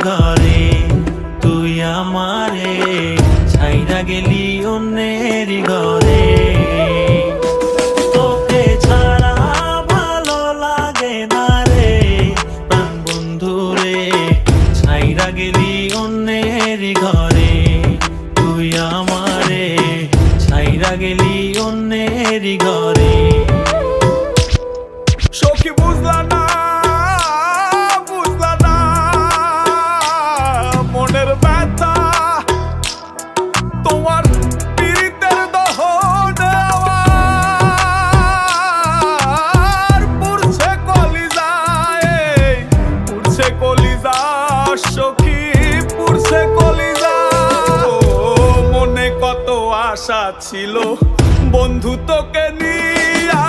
ঘরে, তুই আমারে ছাইরা গেলি অন্যের ঘরে। তোকে ছাড়া ভালো লাগে না রে প্রাণ বন্ধু রে, ছাইরা গেলি অন্যের ঘরে, তুই আমারে ছাইরা গেলি অন্যের ঘরে। সখী বুঝলা না, বুঝলা না মনের ব্যথা, তোমার পীড়িতের দহন আমার পুড়ছে কলিজায়, পুড়ছে কলিজা সখী, পুড়ছে কলিজা। মনে কত আশা ছিল বন্ধু তোকে নিয়া,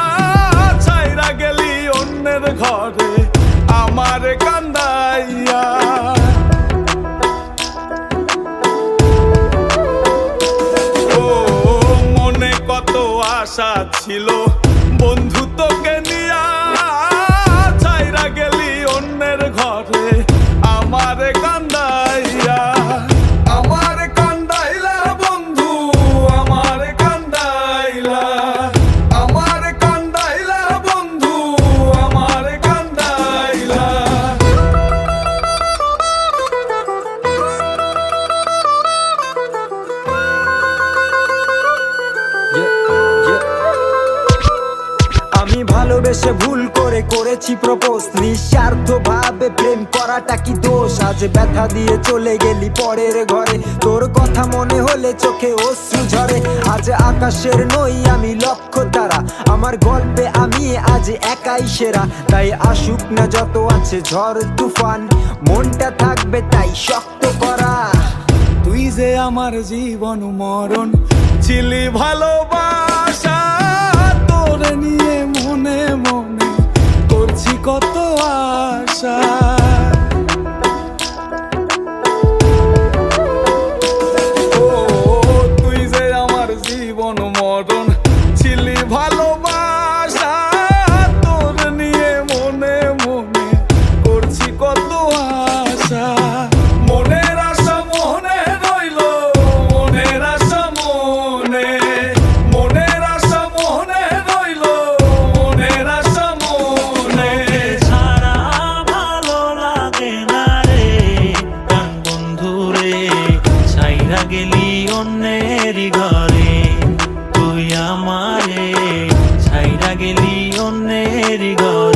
ছাইরা গেলি অন্যের ঘরে আমার কান্দাইয়া। ও মনে কত আশা ছিল বন্ধু তোকে নিয়া, ছাইরা গেলি অন্যের ঘরে আমার কান্দাইয়া। আমার কান্দাইলা বন্ধু, আমার কান্দাইলা, আমার কান্দাইলা বন্ধু, আমার কান্দাইলা। আমি ভালোবেসে ভুল করে করেছি প্রপোজ, নিঃস্বার্থ ভাবে প্রেম করাটা কি দোষ? আজ ব্যথা দিয়ে চলে গেলি পরের ঘরে, তোর কথা মনে হলে চোখে অশ্রু ঝরে। আজ আকাশের নই আমি লক্ষ্য তারা, আমার গল্পে আমি আজ একাই সেরা। তাই আসুক না যত আছে ঝড় তুফান, মনটা থাকবে তাই শক্ত করা। তুই যে আমার জীবন মরণ ছিলি ভালোবাসা, তোরে নিয়ে মনে মনে করছি কত আশা। ও তুই যে আমার জীবন মরণ ছিলি ভালোবাসা, তোরে নিয়ে মনে মনে করছি কত আশা। মনের আশা মনে রইল, মনের আশা মনে, মনের আশা মনে রইল, মনের আশা মনে। ছাড়া ভালো লাগে না রে প্রাণ বন্ধু রে, ছাইরা গেলি অন্যের ঘরে, তুই আমারে ছাইরা গেলি অন্যের ঘরে।